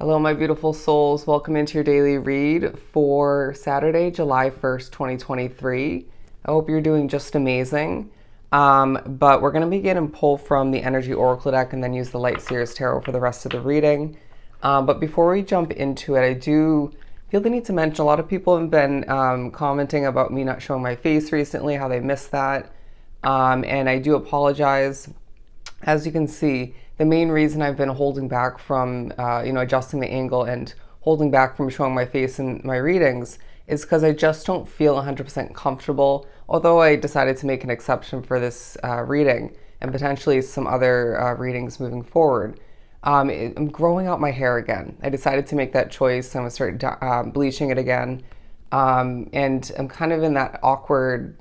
Hello, my beautiful souls. Welcome into your daily read for Saturday, July 1st, 2023. I hope you're doing just amazing. But we're going to begin and pull from the Energy Oracle deck and then use the Light Seers Tarot for the rest of the reading. But before we jump into it, I do feel the need to mention a lot of people have been commenting about me not showing my face recently, how they missed that. And I do apologize. As you can see, the main reason I've been holding back from, adjusting the angle and holding back from showing my face in my readings is because I just don't feel 100% comfortable. Although I decided to make an exception for this reading and potentially some other readings moving forward. I'm growing out my hair again. I decided to make that choice. I'm going to start bleaching it again. And I'm kind of in that awkward,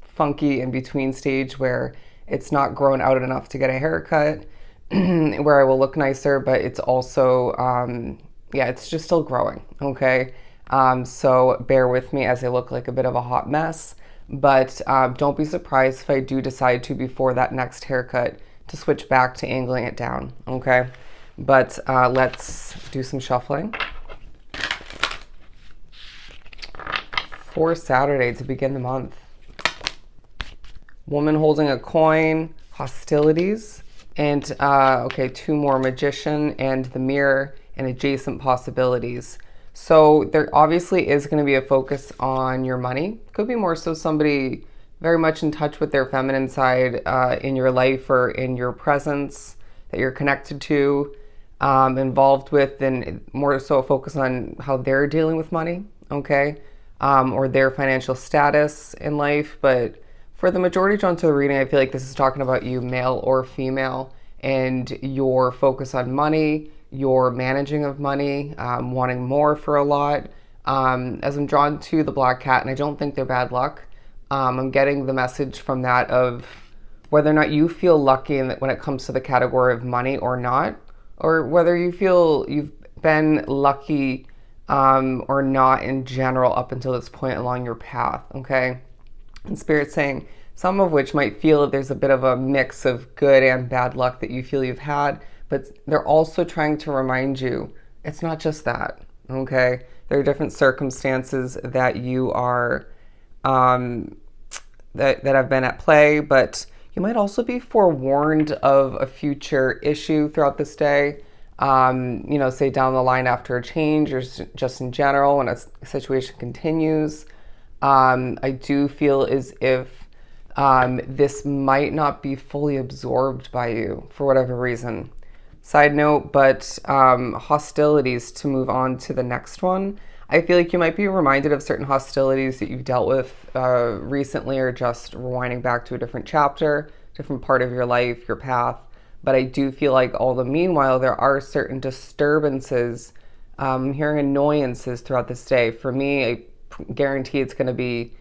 funky in between stage where it's not grown out enough to get a haircut where I will look nicer, but it's also, it's just still growing, okay? So bear with me as I look like a bit of a hot mess, but don't be surprised if I do decide to, before that next haircut, to switch back to angling it down, okay? But let's do some shuffling. For Saturday to begin the month. Woman holding a coin, hostilities, and two more, Magician and the Mirror, and adjacent possibilities. So there obviously is going to be a focus on your money. Could be more so somebody very much in touch with their feminine side in your life or in your presence that you're connected to, involved with, and more so a focus on how they're dealing with money, okay? Or their financial status in life. But for the majority drawn to the reading, I feel like this is talking about you, male or female, and your focus on money, your managing of money, wanting more for a lot. As I'm drawn to the Black Cat, and I don't think they're bad luck, I'm getting the message from that of whether or not you feel lucky in that when it comes to the category of money or not, or whether you feel you've been lucky or not in general up until this point along your path, okay? And Spirit saying some of which might feel that there's a bit of a mix of good and bad luck that you feel you've had, but they're also trying to remind you it's not just that, okay? There are different circumstances that you are, that have been at play, but you might also be forewarned of a future issue throughout this day. Say down the line after a change or just in general when a situation continues. I do feel as if this might not be fully absorbed by you for whatever reason. Side note, but hostilities, to move on to the next one. I feel like you might be reminded of certain hostilities that you've dealt with recently, or just rewinding back to a different chapter, different part of your life, your path. But I do feel like all the meanwhile, there are certain disturbances, hearing annoyances throughout this day. For me, I guarantee it's going to be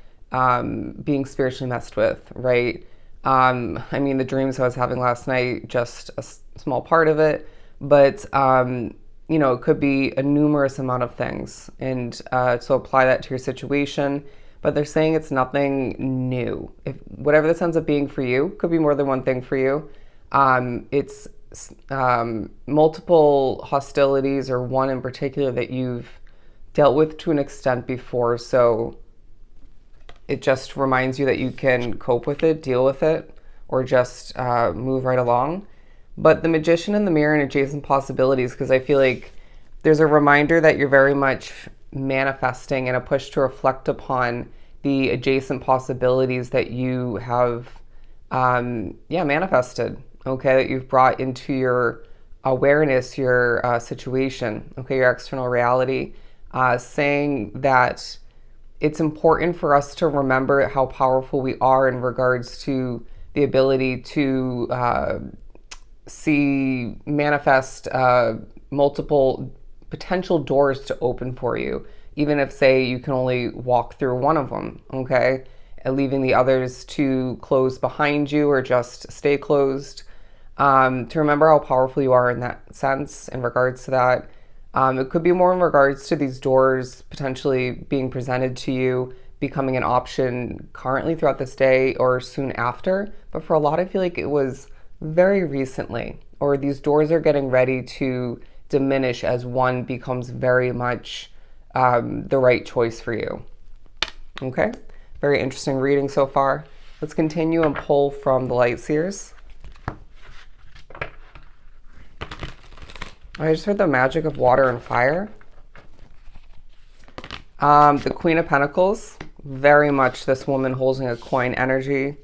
being spiritually messed with, right? The dreams I was having last night, just a small part of it, but it could be a numerous amount of things, and so apply that to your situation. But they're saying it's nothing new. If whatever this ends up being for you, could be more than one thing for you. It's multiple hostilities, or one in particular that you've dealt with to an extent before, so it just reminds you that you can cope with it, deal with it, or just move right along. But the Magician and the Mirror and adjacent possibilities, because I feel like there's a reminder that you're very much manifesting and a push to reflect upon the adjacent possibilities that you have manifested, okay, that you've brought into your awareness, your situation, okay, your external reality, saying that it's important for us to remember how powerful we are in regards to the ability to manifest multiple potential doors to open for you, even if, say, you can only walk through one of them, okay? And leaving the others to close behind you or just stay closed. To remember how powerful you are in that sense, in regards to that. It could be more in regards to these doors potentially being presented to you, becoming an option currently throughout this day or soon after. But for a lot, I feel like it was very recently, or these doors are getting ready to diminish as one becomes very much the right choice for you. Okay, very interesting reading so far. Let's continue and pull from the Light Seers. I just heard the magic of water and fire. The Queen of Pentacles, very much this woman holding a coin energy.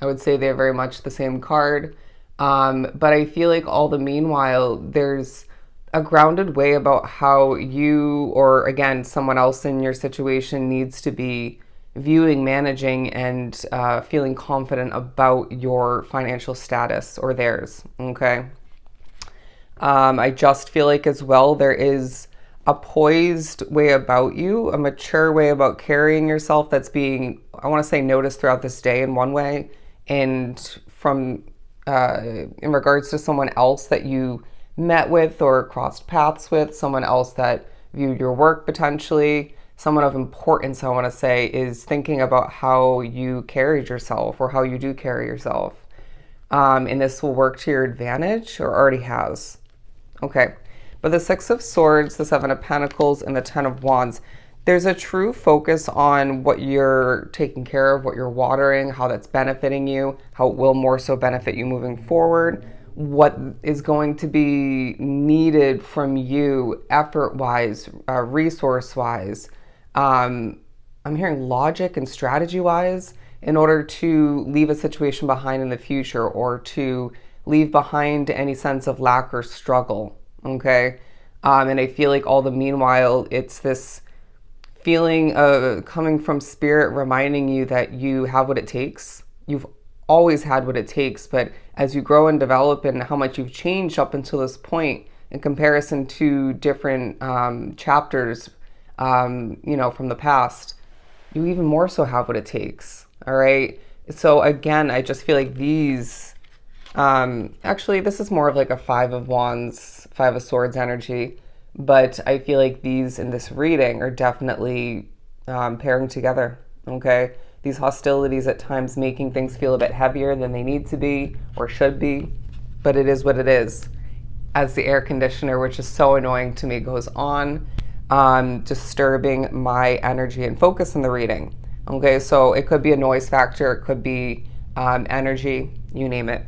I would say they're very much the same card. But I feel like all the meanwhile, there's a grounded way about how you, or again, someone else in your situation needs to be viewing, managing, and feeling confident about your financial status or theirs, okay? I just feel like as well, there is a poised way about you, a mature way about carrying yourself that's being, I want to say, noticed throughout this day in one way, and from in regards to someone else that you met with or crossed paths with, someone else that viewed your work potentially, someone of importance, I want to say, is thinking about how you carried yourself or how you do carry yourself. And this will work to your advantage or already has. Okay. But the Six of Swords, the Seven of Pentacles, and the Ten of Wands, there's a true focus on what you're taking care of, what you're watering, how that's benefiting you, how it will more so benefit you moving forward, what is going to be needed from you effort-wise, resource-wise. I'm hearing logic and strategy-wise in order to leave a situation behind in the future or to leave behind any sense of lack or struggle, okay? And I feel like all the meanwhile, it's this feeling of coming from spirit reminding you that you have what it takes. You've always had what it takes, but as you grow and develop and how much you've changed up until this point in comparison to different chapters, from the past, you even more so have what it takes, all right? So again, I just feel like these, actually, this is more of like a Five of Wands, Five of Swords energy, but I feel like these in this reading are definitely pairing together, okay? These hostilities at times making things feel a bit heavier than they need to be or should be, but it is what it is. As the air conditioner, which is so annoying to me, goes on, disturbing my energy and focus in the reading, okay? So it could be a noise factor, it could be energy, you name it.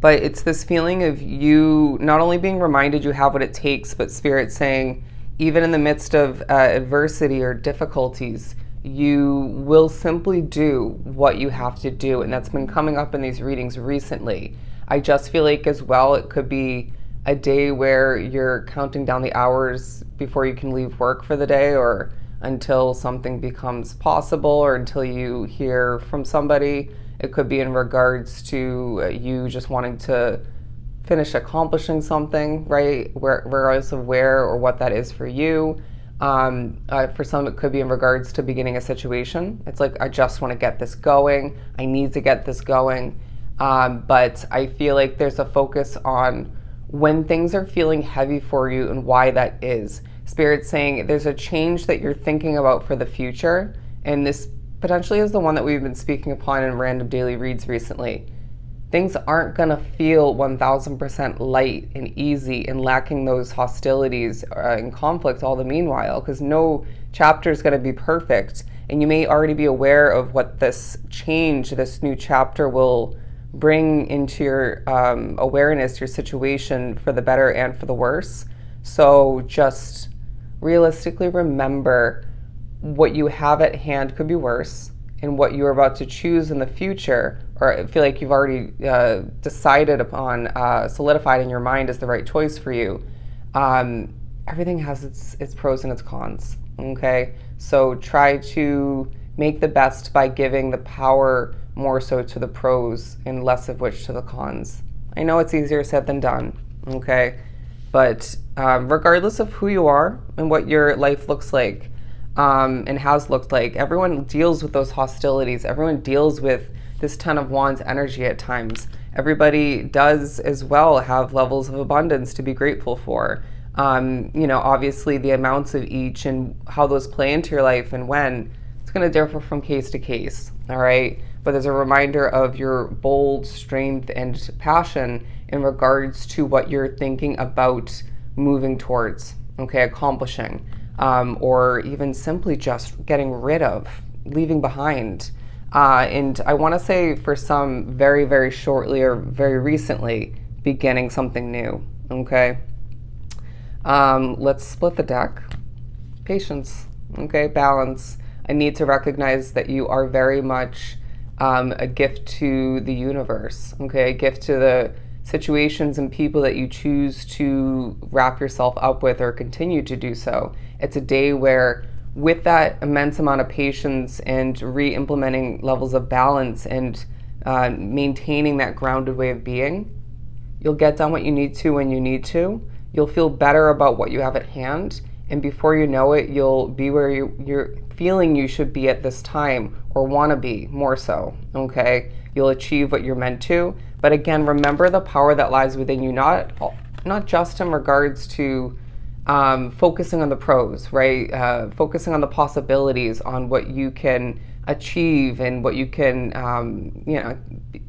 But it's this feeling of you not only being reminded you have what it takes, but Spirit saying, even in the midst of adversity or difficulties, you will simply do what you have to do. And that's been coming up in these readings recently. I just feel like as well, it could be a day where you're counting down the hours before you can leave work for the day, or until something becomes possible, or until you hear from somebody. It could be in regards to you just wanting to finish accomplishing something, right? Regardless of where or what that is for you. For some, it could be in regards to beginning a situation. It's like, I just want to get this going. I need to get this going. But I feel like there's a focus on when things are feeling heavy for you and why that is. Spirit's saying there's a change that you're thinking about for the future, and this potentially is the one that we've been speaking upon in random daily reads recently. Things aren't going to feel 1000% light and easy and lacking those hostilities and conflicts all the meanwhile, because no chapter is going to be perfect. And you may already be aware of what this change, this new chapter will bring into your awareness, your situation, for the better and for the worse. So just realistically remember, what you have at hand could be worse, and what you're about to choose in the future, or I feel like you've already decided upon, solidified in your mind as the right choice for you. Everything has its pros and its cons, okay? So try to make the best by giving the power more so to the pros and less of which to the cons. I know it's easier said than done, okay? But regardless of who you are and what your life looks like, and has looked like, everyone deals with those hostilities. Everyone deals with this Ten of Wands energy at times. Everybody does as well have levels of abundance to be grateful for. Obviously the amounts of each and how those play into your life and when, it's going to differ from case to case, all right? But there's a reminder of your bold strength and passion in regards to what you're thinking about moving towards, okay, accomplishing, or even simply just getting rid of, leaving behind. And I want to say for some, very, very shortly or very recently, beginning something new, okay? Let's split the deck. Patience, okay, balance. I need to recognize that you are very much a gift to the universe, okay, a gift to the situations and people that you choose to wrap yourself up with or continue to do so. It's a day where, with that immense amount of patience and re-implementing levels of balance and maintaining that grounded way of being, you'll get done what you need to when you need to. You'll feel better about what you have at hand, and before you know it, you'll be where you're feeling you should be at this time, or want to be more so, okay? You'll achieve what you're meant to. But again, remember the power that lies within you, not just in regards to focusing on the pros, right? Focusing on the possibilities, on what you can achieve and what you can,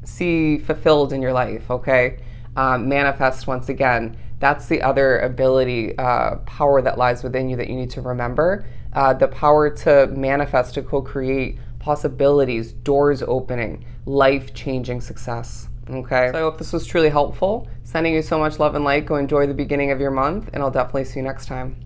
see fulfilled in your life, okay? Manifest once again. That's the other ability, power that lies within you that you need to remember. The power to manifest, to co-create possibilities, doors opening, life-changing success. Okay, so I hope this was truly helpful. Sending you so much love and light. Go enjoy the beginning of your month, and I'll definitely see you next time.